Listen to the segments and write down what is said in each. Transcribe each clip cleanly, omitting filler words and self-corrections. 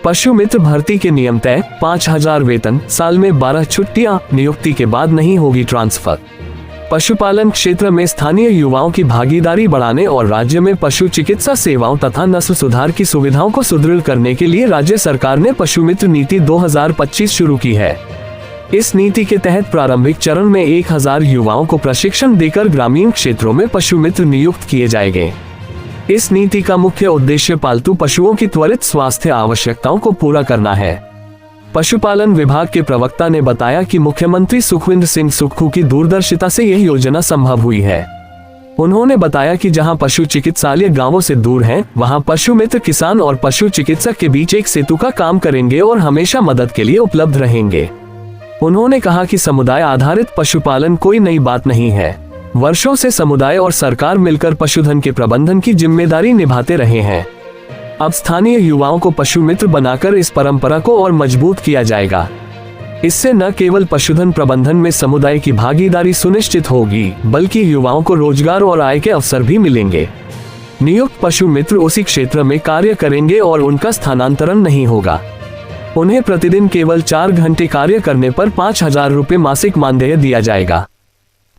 पशु मित्र भर्ती के नियम तय, 5,000 वेतन, साल में 12 छुट्टियां, नियुक्ति के बाद नहीं होगी ट्रांसफर। पशुपालन क्षेत्र में स्थानीय युवाओं की भागीदारी बढ़ाने और राज्य में पशु चिकित्सा सेवाओं तथा नस्ल सुधार की सुविधाओं को सुदृढ़ करने के लिए राज्य सरकार ने पशु मित्र नीति 2025 शुरू की है। इस नीति के तहत प्रारंभिक चरण में 1,000 युवाओं को प्रशिक्षण देकर ग्रामीण क्षेत्रों में पशु मित्र नियुक्त किए जाएंगे। इस नीति का मुख्य उद्देश्य पालतू पशुओं की त्वरित स्वास्थ्य आवश्यकताओं को पूरा करना है। पशुपालन विभाग के प्रवक्ता ने बताया कि मुख्यमंत्री सुखविंदर सिंह सुक्खू की दूरदर्शिता से यह योजना संभव हुई है। उन्होंने बताया कि जहां पशु चिकित्सालय गांवों से दूर हैं, वहां पशु मित्र किसान और पशु चिकित्सक के बीच एक सेतु का काम करेंगे और हमेशा मदद के लिए उपलब्ध रहेंगे। उन्होंने कहा कि समुदाय आधारित पशुपालन कोई नई बात नहीं है। वर्षों से समुदाय और सरकार मिलकर पशुधन के प्रबंधन की जिम्मेदारी निभाते रहे हैं। अब स्थानीय युवाओं को पशु मित्र बनाकर इस परंपरा को और मजबूत किया जाएगा। इससे न केवल पशुधन प्रबंधन में समुदाय की भागीदारी सुनिश्चित होगी, बल्कि युवाओं को रोजगार और आय के अवसर भी मिलेंगे। नियुक्त पशु मित्र उसी क्षेत्र में कार्य करेंगे और उनका स्थानांतरण नहीं होगा। उन्हें प्रतिदिन केवल 4 घंटे कार्य करने पर 5,000 रुपये मासिक मानदेय दिया जाएगा।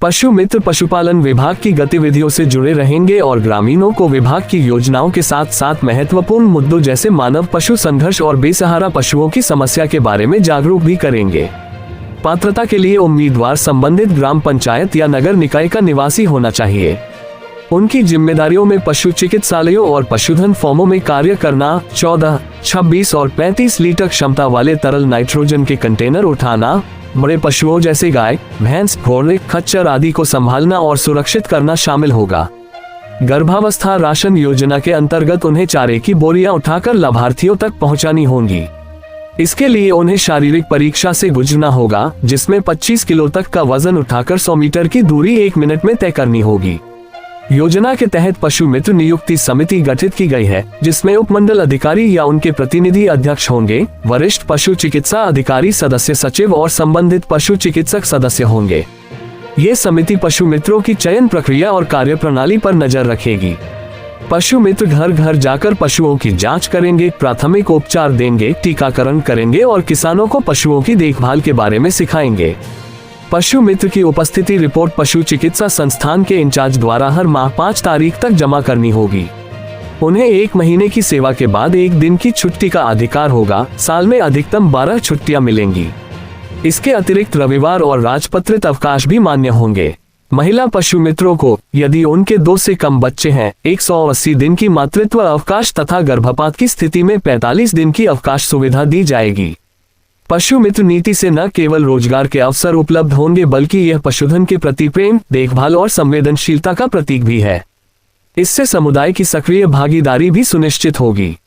पशु मित्र पशुपालन विभाग की गतिविधियों से जुड़े रहेंगे और ग्रामीणों को विभाग की योजनाओं के साथ साथ महत्वपूर्ण मुद्दों जैसे मानव पशु संघर्ष और बेसहारा पशुओं की समस्या के बारे में जागरूक भी करेंगे। पात्रता के लिए उम्मीदवार संबंधित ग्राम पंचायत या नगर निकाय का निवासी होना चाहिए। उनकी जिम्मेदारियों में पशु चिकित्सालयों और पशुधन फॉर्मों में कार्य करना, 14, 26 और 35 लीटर क्षमता वाले तरल नाइट्रोजन के कंटेनर उठाना, बड़े पशुओं जैसे गाय, भैंस, घोड़े, खच्चर आदि को संभालना और सुरक्षित करना शामिल होगा। गर्भावस्था राशन योजना के अंतर्गत उन्हें चारे की बोरियां उठाकर लाभार्थियों तक पहुंचानी होंगी। इसके लिए उन्हें शारीरिक परीक्षा से गुजरना होगा, जिसमें 25 किलो तक का वजन उठाकर 100 मीटर की दूरी 1 मिनट में तय करनी होगी। योजना के तहत पशु मित्र नियुक्ति समिति गठित की गई है, जिसमें उपमंडल अधिकारी या उनके प्रतिनिधि अध्यक्ष होंगे, वरिष्ठ पशु चिकित्सा अधिकारी सदस्य सचिव और संबंधित पशु चिकित्सक सदस्य होंगे। ये समिति पशु मित्रों की चयन प्रक्रिया और कार्यप्रणाली पर नजर रखेगी। पशु मित्र घर घर जाकर पशुओं की जांच करेंगे, प्राथमिक उपचार देंगे, टीकाकरण करेंगे और किसानों को पशुओं की देखभाल के बारे में सिखाएंगे। पशु मित्र की उपस्थिति रिपोर्ट पशु चिकित्सा संस्थान के इंचार्ज द्वारा हर माह 5 तारीख तक जमा करनी होगी। उन्हें 1 महीने की सेवा के बाद 1 दिन की छुट्टी का अधिकार होगा। साल में अधिकतम 12 छुट्टियां मिलेंगी। इसके अतिरिक्त रविवार और राजपत्रित अवकाश भी मान्य होंगे। महिला पशु मित्रों को यदि उनके 2 से कम बच्चे हैं, 180 दिन की मातृत्व अवकाश तथा गर्भपात की स्थिति में 45 दिन की अवकाश सुविधा दी जाएगी। पशु मित्र नीति से न केवल रोजगार के अवसर उपलब्ध होंगे, बल्कि यह पशुधन के प्रति प्रेम, देखभाल और संवेदनशीलता का प्रतीक भी है। इससे समुदाय की सक्रिय भागीदारी भी सुनिश्चित होगी।